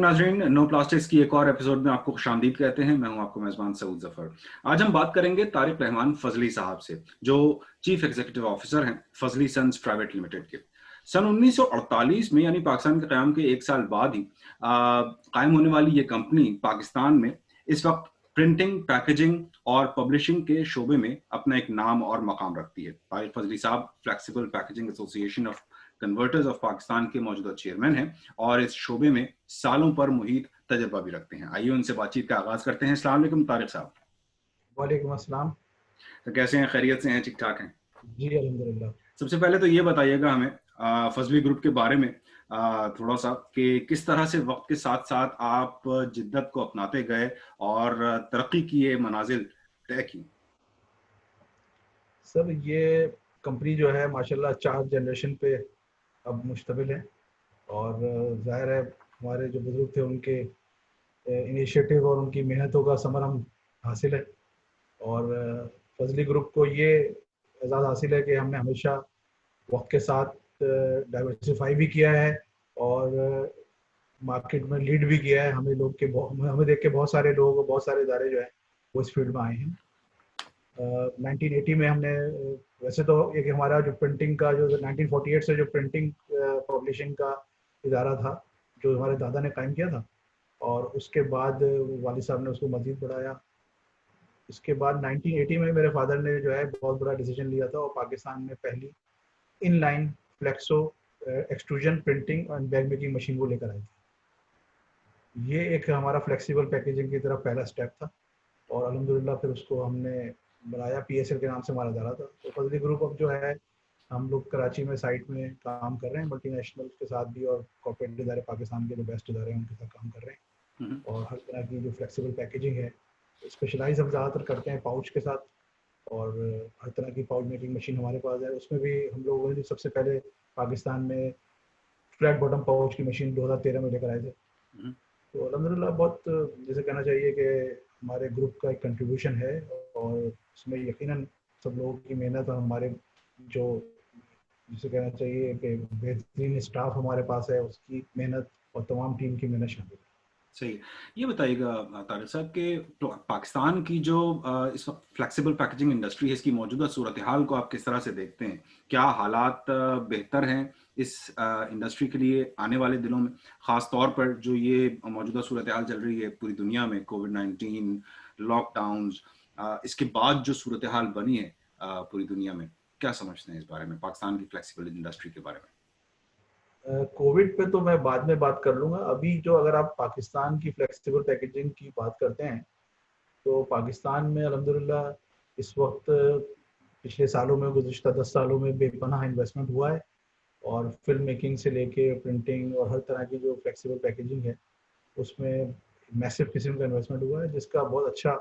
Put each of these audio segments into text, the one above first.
नाजरीन, no plastics की एक और एपिसोड में आपको खुशामदीद कहते हैं। मैं हूं आपको मेजबान सऊद जफर। आज हम बात करेंगे तारिक रहमान फजली साहब से, जो चीफ एग्जीक्यूटिव ऑफिसर हैं फजली सन्स प्राइवेट लिमिटेड के। सन 1948 में यानी पाकिस्तान के क़याम के एक साल बाद ही कायम होने वाली ये कंपनी पाकिस्तान में इस वक्त प्रिंटिंग, पैकेजिंग और पब्लिशिंग के शोबे में अपना एक नाम और मकाम रखती है। तारिक फजली साहब flexible packaging association of converters of Pakistan के मौजूदा चेयरमैन हैं और इस शोबे में सालों पर मुहित तजर्बा भी रखते हैं। आइए उनसे बातचीत का आगाज करते हैं। अस्सलाम वालेकुम तारिक साहब। वालेकुम अस्सलाम। तो कैसे हैं? खैरियत से हैं? ठीक ठाक हैं? जी अल्हम्दुलिल्लाह। सबसे पहले तो ये बताइएगा हमें फजली ग्रुप के बारे में थोड़ा सा, कि किस तरह से वक्त के साथ साथ आप जिद्दत को अपनाते गए और तरक्की की ये मनाजिल तय की। सर ये कंपनी जो है माशाल्लाह 4 जनरेशन पे अब मुश्तमिल है और ज़ाहिर है हमारे जो बुजुर्ग थे उनके इनिशिएटिव और उनकी मेहनतों का समर हम हासिल है। और फजली ग्रुप को ये एजाज़ हासिल है कि हमने हमेशा वक्त के साथ डाइवर्सिफाई भी किया है और मार्केट में लीड भी किया है। हमें देख के बहुत सारे लोग, बहुत सारे इदारे जो है वो इस फील्ड में आए हैं। 1980 में हमने वैसे तो एक हमारा जो प्रिंटिंग का जो 1948 से जो प्रिंटिंग पब्लिशिंग का इदारा था जो हमारे दादा ने कायम किया था, और उसके बाद वालिद साहब ने उसको मज़ीद बढ़ाया। इसके बाद 1980 में मेरे फादर ने जो है बहुत बड़ा डिसीजन लिया था और पाकिस्तान में पहली inline flexo extrusion printing and bag making machine को लेकर आई थी। ये एक हमारा फ्लेक्सिबल पैकेजिंग की तरफ पहला स्टेप था और अल्हम्दुलिल्लाह फिर उसको हमने बनाया। पीएसएल के नाम से हमारा इदारा था। तो फजली ग्रुप अब जो है हम लोग कराची में साइट में काम कर रहे हैं, मल्टीनेशनल के साथ भी और कॉर्पोरेट इदारे पाकिस्तान के जो बेस्ट इदारे हैं उनके साथ काम कर रहे हैं। और हर तरह की जो फ्लेक्सिबल पैकेजिंग है, स्पेशलाइज हम ज़्यादातर करते हैं पाउच के साथ, और हर तरह की पाउच मेकिंग मशीन हमारे पास है। उसमें भी हम लोगों ने सबसे पहले पाकिस्तान में फ्लैट बॉटम पाउच की मशीन 2013 में लेकर आए थे। तो अल्हम्दुलिल्लाह बहुत जैसे कहना चाहिए कि हमारे ग्रुप का एक कंट्रीब्यूशन है और उसमें यकीनन सब लोगों की मेहनत और हमारे जो जिसे कहना चाहिए कि बेहतरीन स्टाफ हमारे पास है उसकी मेहनत और तमाम टीम की मेहनत शामिल है। सही है। ये बताइएगा तारिक साहब कि तो पाकिस्तान की जो इस वक्त फ्लेक्सिबल पैकेजिंग इंडस्ट्री है, इसकी मौजूदा सूरत हाल को आप किस तरह से देखते हैं? क्या हालात बेहतर हैं इस इंडस्ट्री के लिए आने वाले दिनों में, खास तौर पर जो ये मौजूदा सूरत हाल चल रही है पूरी दुनिया में, कोविड-19, लॉकडाउन, इसके बाद जो सूरत हाल बनी है पूरी दुनिया में, क्या समझते हैं इस बारे में, पाकिस्तान की फ्लेक्सिबल इंडस्ट्री के बारे में? कोविड पे तो मैं बाद में बात कर लूँगा। अभी जो अगर आप पाकिस्तान की फ्लेक्सिबल पैकेजिंग की बात करते हैं तो पाकिस्तान में अल्हम्दुलिल्लाह इस वक्त पिछले सालों में, गुज़िश्ता 10 सालों में बेपनाह इन्वेस्टमेंट हुआ है और फिल्म मेकिंग से लेके प्रिंटिंग और हर तरह की जो फ्लेक्सिबल पैकेजिंग है उसमें मैसिव किस्म का इन्वेस्टमेंट हुआ है, जिसका बहुत अच्छा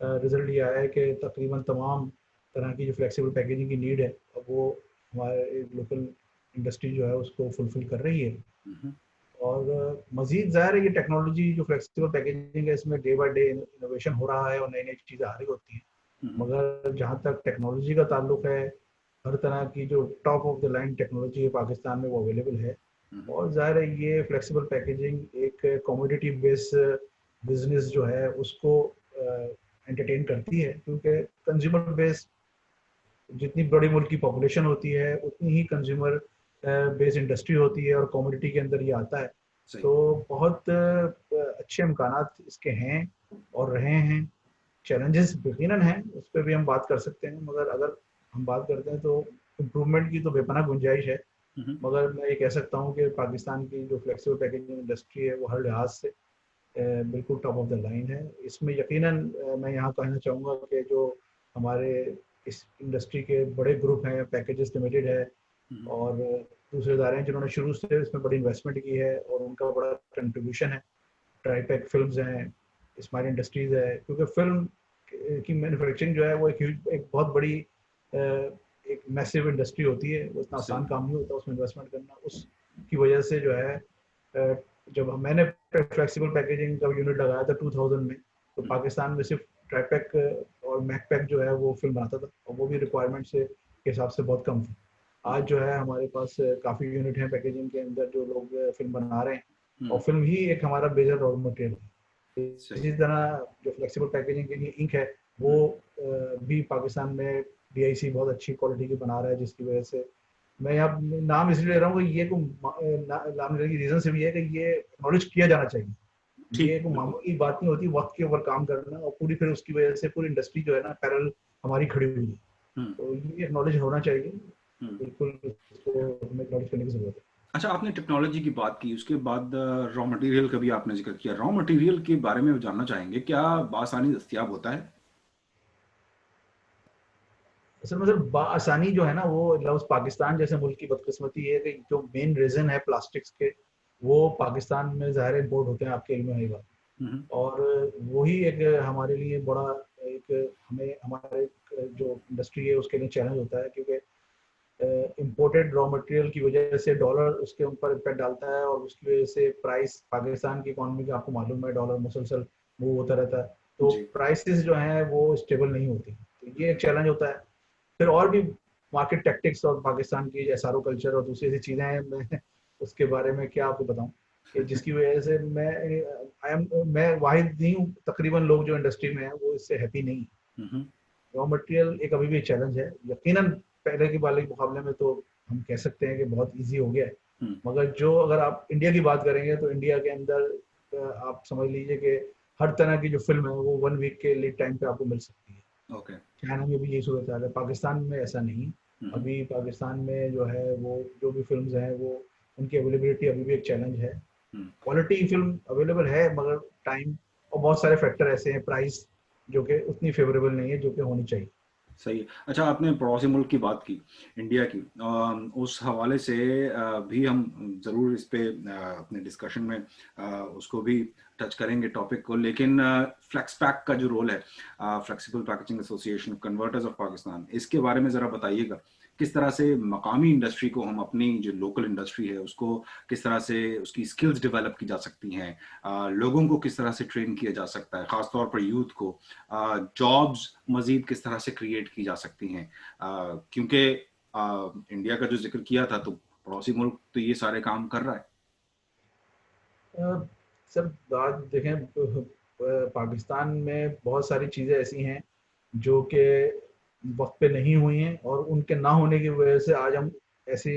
रिजल्ट ये आया है कि तकरीबन तमाम तरह की जो फ्लेक्सिबल पैकेजिंग की नीड है अब वो हमारे लोकल इंडस्ट्री जो है उसको फुलफिल कर रही है। और मज़ीद ज़ाहिर है ये टेक्नोलॉजी जो फ्लेक्सिबल पैकेजिंग है इसमें डे बाय डे इनोवेशन हो रहा है और नई नई चीज़ें आ रही होती हैं। मगर जहाँ तक टेक्नोलॉजी का ताल्लुक है, हर तरह की जो top of the line technology है पाकिस्तान में वो अवेलेबल है। और ज़ाहिर है ये फ्लेक्सिबल पैकेजिंग एक कमोडिटी बेस बिजनेस जो है उसको एंटरटेन करती है, क्योंकि कंज्यूमर बेस जितनी बड़ी मुल्क की पॉपुलेशन होती है उतनी ही कंज्यूमर बेस इंडस्ट्री होती है और कमोडिटी के अंदर ये आता है। तो बहुत अच्छे इम्कानात इसके हैं और रहे हैं। चैलेंजेस यकीनन हैं, उस पर भी हम बात कर सकते हैं, मगर अगर हम बात करते हैं तो इम्प्रूवमेंट की तो बेपनाह गुंजाइश है। मगर मैं ये कह सकता हूँ कि पाकिस्तान की जो फ्लेक्सिबल पैकेजिंग इंडस्ट्री है वो हर लिहाज से बिल्कुल टॉप ऑफ द लाइन है। इसमें यकीनन मैं यहाँ कहना चाहूँगा कि जो हमारे इस इंडस्ट्री के बड़े ग्रुप हैं, पैकेजेस लिमिटेड है और दूसरे इदारे हैं जिन्होंने शुरू से इसमें बड़ी इन्वेस्टमेंट की है और उनका बड़ा कंट्रीब्यूशन है। ट्राईपैक फिल्म्स हैं, स्माइल इंडस्ट्रीज़ है, क्योंकि फिल्म की मैन्युफैक्चरिंग जो है वो एक बहुत बड़ी एक मैसिव इंडस्ट्री होती है। वो इतना आसान काम नहीं होता उसमें इन्वेस्टमेंट करना। उसकी वजह से जो है जब मैंने फ्लेक्सिबल पैकेजिंग का यूनिट लगाया था 2000 में, तो पाकिस्तान में सिर्फ ट्राईपैक और मैकपैक जो है वो फिल्म बनाता था और वो भी रिक्वायरमेंट से के हिसाब से बहुत कम थी। आज जो है हमारे पास काफ़ी यूनिट हैं पैकेजिंग के अंदर जो लोग फिल्म बना रहे हैं और फिल्म ही एक हमारा मेजर रॉ मटेरियल है। सही। इसी तरह जो फ्लेक्सिबल पैकेजिंग के लिए इंक है वो भी पाकिस्तान में DIC बहुत अच्छी क्वालिटी की बना रहा है, जिसकी वजह से मैं यहाँ नाम इसलिए ले रहा हूँ कि ये को नाम लेने की रीजन से भी है कि ये एक्नॉलेज किया जाना चाहिए। ये ठीक, एक बिल्कुल। मामूली बात नहीं होती वक्त के ऊपर काम करना, और पूरी फिर उसकी वजह से पूरी इंडस्ट्री जो है ना पैरेलल हमारी खड़ी हुई है। हम्म। तो ये एक्नॉलेज होना चाहिए, हम्म। बिल्कुल इसको हमें एक्नॉलेज करने की जरूरत है। अच्छा, आपने टेक्नोलॉजी की बात की, उसके बाद रॉ मटेरियल का भी आपने जिक्र किया। रॉ मटेरियल के बारे में जानना चाहेंगे, क्या बासानी दस्तयाब होता है? असल में सर आसानी जो है ना वो लफ्ज पाकिस्तान जैसे मुल्क की बदकिस्मती है कि जो मेन रीजन है प्लास्टिक्स के वो पाकिस्तान में ज़ाहिर इम्पोर्ट होते हैं, आपके इल्म में आएगा। हम्म। और वही एक हमारे लिए बड़ा एक हमें हमारे जो इंडस्ट्री है उसके लिए चैलेंज होता है, क्योंकि इम्पोर्टेड रॉ मटेरियल की वजह से डॉलर उसके ऊपर इम्पैक्ट डालता है, और उसकी वजह से प्राइस पाकिस्तान की इकॉनमी का आपको मालूम है डॉलर मुसलसल मूव होता रहता है, तो जी। प्राइसेस जो हैं वो स्टेबल नहीं होती, तो ये एक चैलेंज होता है। फिर और भी मार्केट टैक्टिक्स और पाकिस्तान की SRO कल्चर और दूसरी ऐसी चीज़ें हैं, मैं उसके बारे में क्या आपको बताऊं कि जिसकी वजह से मैं वाहिद नहीं हूँ, तकरीबन लोग जो इंडस्ट्री में हैं वो इससे हैप्पी नहीं है। हम्म। रॉ मटेरियल एक अभी भी चैलेंज है, यकीनन पहले के वाले के मुकाबले में तो हम कह सकते हैं कि बहुत ईजी हो गया है। हम्म। मगर जो अगर आप इंडिया की बात करेंगे तो इंडिया के अंदर आप समझ लीजिए कि हर तरह की जो फिल्म है वो 1 वीक के लीड टाइम पे आपको मिल सकती है। ओके। चाइना में भी यही सूरत हाल है, पाकिस्तान में ऐसा नहीं। हम्म। अभी पाकिस्तान में जो है वो जो भी फिल्म्स हैं वो उनकी अवेलेबिलिटी अभी भी एक चैलेंज है। हम्म। क्वालिटी फिल्म अवेलेबल है मगर टाइम और बहुत सारे फैक्टर ऐसे हैं, प्राइस जो कि उतनी फेवरेबल नहीं है जो कि होनी चाहिए। सही है। अच्छा, आपने पड़ोसी मुल्क की बात की, इंडिया की, उस हवाले से भी हम ज़रूर इस पे अपने डिस्कशन में उसको भी टच करेंगे टॉपिक को, लेकिन फ्लेक्स पैक का जो रोल है, flexible packaging association converters of Pakistan, इसके बारे में ज़रा बताइएगा। किस तरह से मकामी इंडस्ट्री को हम, अपनी जो लोकल इंडस्ट्री है उसको किस तरह से उसकी स्किल्स डेवलप की जा सकती हैं, लोगों को किस तरह से ट्रेन किया जा सकता है, खासतौर पर यूथ को, जॉब्स मजीद किस तरह से क्रिएट की जा सकती हैं, क्योंकि इंडिया का जो जिक्र किया था तो पड़ोसी मुल्क तो ये सारे काम कर रहा है। अ, सर बात देखें, पाकिस्तान में बहुत सारी चीज़ें ऐसी हैं जो कि वक्त पे नहीं हुई हैं, और उनके ना होने की वजह से आज हम ऐसे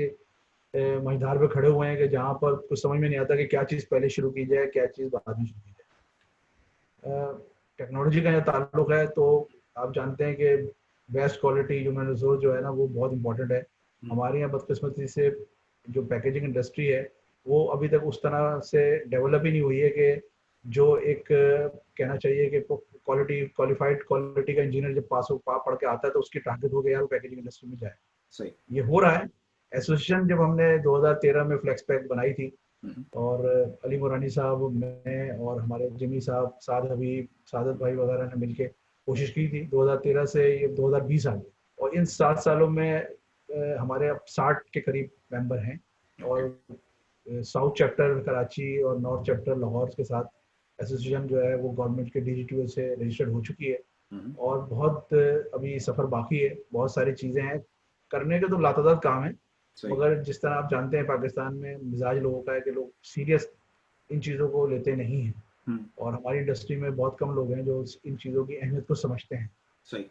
मझधार पे खड़े हुए हैं कि जहाँ पर कुछ समझ में नहीं आता कि क्या चीज़ पहले शुरू की जाए, क्या चीज़ बाद में शुरू की जाए। टेक्नोलॉजी का यहाँ ताल्लुक है तो आप जानते हैं कि बेस्ट क्वालिटी ह्यूमन रिसोर्स जो है ना वो बहुत इंपॉर्टेंट है। हम्म। हमारे यहाँ बदकिस्मती से जो पैकेजिंग इंडस्ट्री है वो अभी तक उस तरह से डेवलप ही नहीं हुई है कि जो एक कहना चाहिए कि क्वालिटी क्वालिफाइड क्वालिटी का इंजीनियर जब पढ़ के आता है तो उसकी टारगेट हो गया यार पैकेजिंग इंडस्ट्री में जाए। सही। ये हो रहा है। एसोसिएशन जब हमने 2013 में फ्लेक्स पैक बनाई थी, हम्म। और अली मुरानी साहब, मैं और हमारे जिमी साहब, साद हबीब, सादत भाई वगैरह ने मिलके कोशिश की थी। 2013 से ये 2020 आ गए, और इन 7 सालों में हमारे अब 60 के करीब मेंबर हैं। ओके। और साउथ चैप्टर कराची और नॉर्थ चैप्टर लाहौर के साथ एसोसिएशन जो है वो गवर्नमेंट के DGTO से रजिस्टर्ड हो चुकी है। हम्म। और बहुत अभी सफ़र बाकी है, बहुत सारी चीज़ें हैं करने के, तो लातादाद काम है। सही। मगर जिस तरह आप जानते हैं पाकिस्तान में मिजाज लोगों का है कि लोग सीरियस इन चीज़ों को लेते नहीं हैं, हम्म। और हमारी इंडस्ट्री में बहुत कम लोग हैं जो इन चीज़ों की अहमियत को समझते हैं, सही।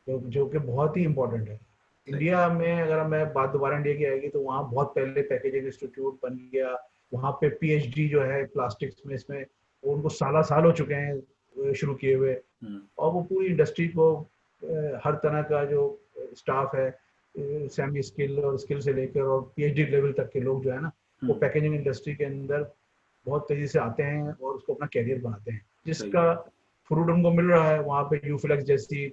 जो कि बहुत ही इम्पोर्टेंट है। सही। इंडिया में अगर मैं बात दोबारा इंडिया की आएगी तो वहाँ बहुत पहले पैकेजिंग इंस्टीट्यूट बन गया। वहाँ पे PhD जो है प्लास्टिक्स में, इसमें वो उनको साल हो चुके हैं शुरू किए हुए। हम्म। और वो पूरी इंडस्ट्री को हर तरह का जो स्टाफ है, सेमी स्किल और स्किल से लेकर और PhD लेवल तक के लोग जो है ना वो हम्म। पैकेजिंग इंडस्ट्री के अंदर बहुत तेजी से आते हैं और उसको अपना कैरियर बनाते हैं, सही। जिसका फ्रूट उनको मिल रहा है। वहाँ पे यूफ्लेक्स जैसी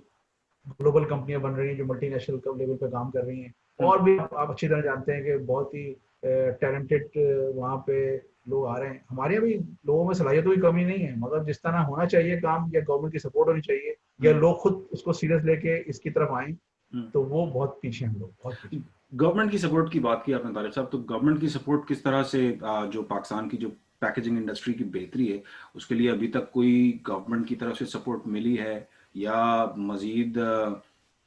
ग्लोबल कंपनियां बन रही हैं जो मल्टीनेशनल लेवल पे काम कर रही हैं। हम्म। और भी आप अच्छी तरह जानते हैं कि बहुत ही टैलेंटेड वहाँ पे लोग आ रहे हैं। हमारे यहाँ भी लोगों में सलाहियतों की कमी नहीं है, मगर जिस तरह होना चाहिए काम, या गवर्नमेंट की सपोर्ट होनी चाहिए, या हम्म। लोग खुद उसको सीरियस लेके इसकी तरफ आए, हम्म। तो वो बहुत पीछे हैं, लोग बहुत पीछे। गवर्नमेंट की सपोर्ट की बात की आपने तारिक साहब, तो गवर्नमेंट की सपोर्ट किस तरह से, जो पाकिस्तान की जो पैकेजिंग इंडस्ट्री की बेहतरी है उसके लिए अभी तक कोई गवर्नमेंट की तरफ से सपोर्ट मिली है, या मजीद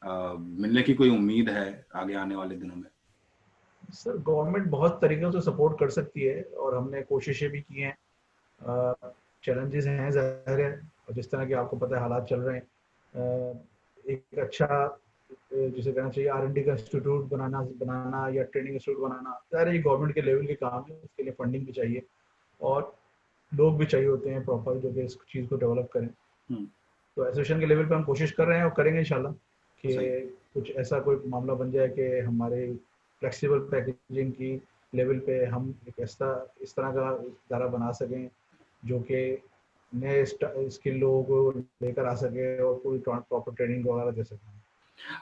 मिलने की कोई उम्मीद है आगे आने वाले दिनों में? सर गवर्नमेंट बहुत तरीक़ों से सपोर्ट कर सकती है और हमने कोशिशें भी की हैं। चैलेंजेस हैं ज़ाहिर है, और जिस तरह के आपको पता है हालात चल रहे हैं, एक अच्छा जिसे कहना चाहिए R&D का इंस्टीट्यूट बनाना बनाना या ट्रेनिंग इंस्टीट्यूट बनाना, ज़ाहिर है ये गवर्नमेंट के लेवल के काम है, उसके लिए फंडिंग भी चाहिए और लोग भी चाहिए होते हैं प्रॉपर जो कि इस चीज़ को डेवलप करें। तो एसोसिएशन के लेवल पे हम कोशिश कर रहे हैं और करेंगे इंशाल्लाह कि कुछ ऐसा कोई मामला बन जाए कि हमारे फ्लेक्सिबल पैकेजिंग की लेवल पे हम एक ऐसा इस तरह का इदारा बना सकें जो कि नए स्किल लोगों को लेकर आ सके और पूरी प्रॉपर ट्रेनिंग वगैरह दे सकें।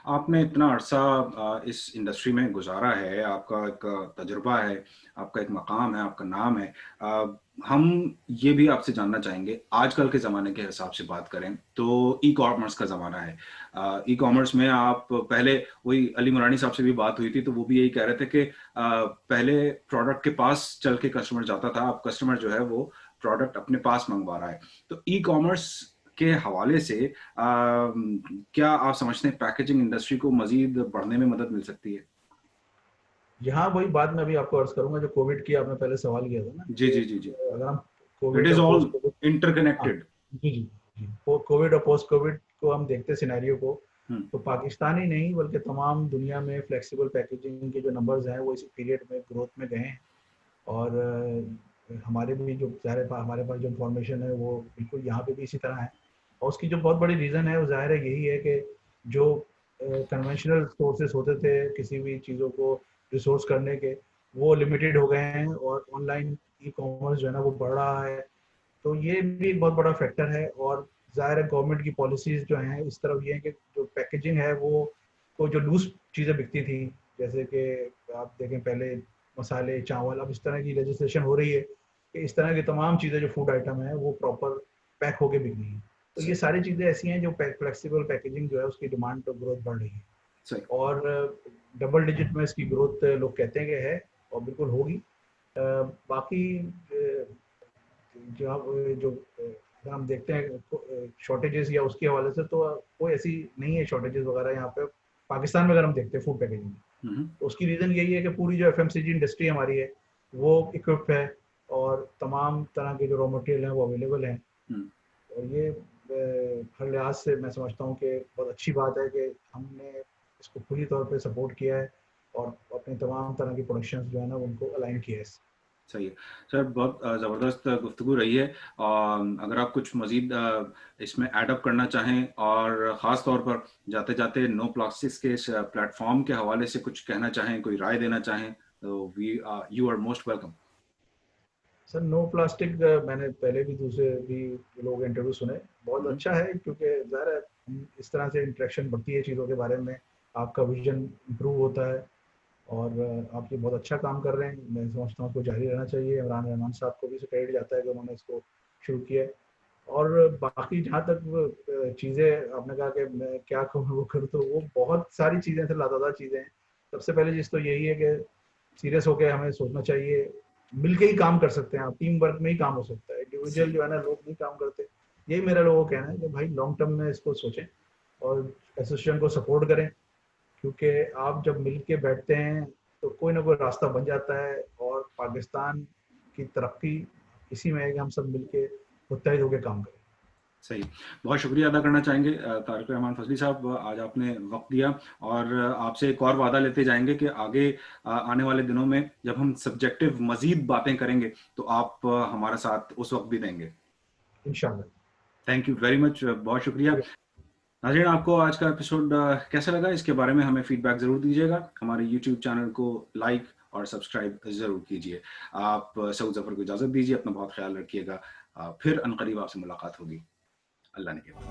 आपने इतना अरसा इस इंडस्ट्री में गुजारा है, आपका एक तजुर्बा है, आपका एक मकाम है, आपका नाम है। हम ये भी आपसे जानना चाहेंगे, आजकल के ज़माने के हिसाब से बात करें तो ई कॉमर्स का ज़माना है। ई कॉमर्स में आप पहले, वही अली मुरानी साहब से भी बात हुई थी तो वो भी यही कह रहे थे कि पहले प्रोडक्ट के पास चल के कस्टमर जाता था, अब कस्टमर जो है वो प्रोडक्ट अपने पास मंगवा रहा है। तो ई कॉमर्स के हवाले से क्या आप समझते हैं पैकेजिंग इंडस्ट्री को मजीद बढ़ने में मदद मिल सकती है? यहाँ वही बात मैं अभी आपको अर्ज करूंगा जो कोविड की आपने पहले सवाल किया था ना, जी जी जी जी। अगर हम इट कोविड इज और ऑल पोस्ट कोविड, इंटरकनेक्टेड। जी जी जी, कोविड और पोस्ट कोविड को हम देखते सिनेरियो को, तो हम्म। पाकिस्तान ही नहीं बल्कि तमाम दुनिया में फ्लेक्सिबल पैकेजिंग के जो नंबर्स हैं वो इस पीरियड में ग्रोथ में गए हैं। और हमारे भी जो हमारे पास जो इंफॉर्मेशन है वो बिल्कुल यहाँ पे भी इसी तरह है। और उसकी जो बहुत बड़ी रीज़न है वो ज़ाहिर है यही है कि जो कन्वेंशनल सोर्सेस होते थे किसी भी चीज़ों को रिसोर्स करने के, वो लिमिटेड हो गए हैं और ऑनलाइन ई कॉमर्स जो है ना वो बढ़ रहा है। तो ये भी एक बहुत बड़ा फैक्टर है। और ज़ाहिर है गवर्नमेंट की पॉलिसीज़ जो हैं इस तरफ ये है कि जो पैकेजिंग है वो को जो लूज़ चीज़ें बिकती थी, जैसे कि आप देखें पहले मसाले, चावल, अब इस तरह की लेजिस्लेशन हो रही है कि इस तरह की तमाम चीज़ें जो फूड आइटम है वो प्रॉपर पैक होके बिक रही हैं। तो ये सही सारी चीज़ें ऐसी हैं जो फ्लेक्सिबल पैकेजिंग जो है उसकी डिमांड तो ग्रोथ बढ़ रही है। सही। और डबल डिजिट में इसकी ग्रोथ लोग कहते हैं कि है और बिल्कुल होगी। बाकी जो अगर हम देखते हैं शॉर्टेजेस या उसके हवाले से, तो कोई ऐसी नहीं है शॉर्टेजेस वगैरह यहाँ पे पाकिस्तान में। अगर हम देखते हैं फूड पैकेजिंग में, तो उसकी रीज़न यही है कि पूरी जो FMCG इंडस्ट्री हमारी है वो इक्विप्ड है और तमाम तरह के जो रॉ मटेरियल हैं वो अवेलेबल हैं। और ये हर लिहाज से मैं समझता हूँ कि बहुत अच्छी बात है कि हमने इसको पूरी तौर पे सपोर्ट किया है और अपने तमाम तरह की प्रोडक्शंस जो है ना उनको अलाइन किया है। सही है सर, बहुत ज़बरदस्त गुफ्तगू रही है। अगर आप कुछ मज़ीद इसमें ऐडअप करना चाहें और ख़ास तौर पर जाते जाते नो प्लास्टिक्स के इस प्लेटफॉर्म के हवाले से कुछ कहना चाहें, कोई राय देना चाहें, तो you are most welcome. Sir no plastic मैंने पहले भी दूसरे भी लोग इंटरव्यू सुने, बहुत अच्छा है क्योंकि ज़ाहिर है इस तरह से इंटरेक्शन बढ़ती है चीज़ों के बारे में, आपका विजन इम्प्रूव होता है और आप ये बहुत अच्छा काम कर रहे हैं। मैं समझता हूँ उसको जारी रहना चाहिए। इमरान रहमान साहब को भी इसे क्रेडिट जाता है कि उन्होंने इसको शुरू किया है। और बाकी जहाँ तक चीज़ें आपने कहा कि मैं क्या करूँ वो करूँ, तो वो बहुत सारी चीज़ें थे, लातादार चीज़ें हैं। सबसे पहले चीज़ तो यही है कि सीरियस होकर हमें सोचना चाहिए, मिलके ही काम कर सकते हैं आप, टीम वर्क में ही काम हो सकता है, इंडिविजुअल जो है ना लोग नहीं काम करते। यही मेरा लोगों का कहना है कि भाई लॉन्ग टर्म में इसको सोचें और एसोसिएशन को सपोर्ट करें, क्योंकि आप जब मिल के बैठते हैं तो कोई ना कोई रास्ता बन जाता है। और पाकिस्तान की तरक्की इसी में है कि हम सब मिल के मुत्तहिद होकर काम करें। सही। बहुत शुक्रिया अदा करना चाहेंगे तारिक रहमान फजली साहब, आज आपने वक्त दिया और आपसे एक और वादा लेते जाएंगे कि आगे आने वाले दिनों में जब हम सब्जेक्टिव मजीद बातें करेंगे तो आप हमारा साथ उस वक्त भी देंगे इंशाल्लाह। थैंक यू वेरी मच, बहुत शुक्रिया। नाज़रीन, आपको आज का एपिसोड कैसा लगा, इसके बारे में हमें फीडबैक ज़रूर दीजिएगा। हमारे यूट्यूब चैनल को लाइक और सब्सक्राइब ज़रूर कीजिए। आप सऊद ज़फ़र को इजाज़त दीजिए, अपना बहुत ख्याल रखिएगा। फिर अनकरीब आपसे मुलाकात होगी। अल्लाह ने के बाद।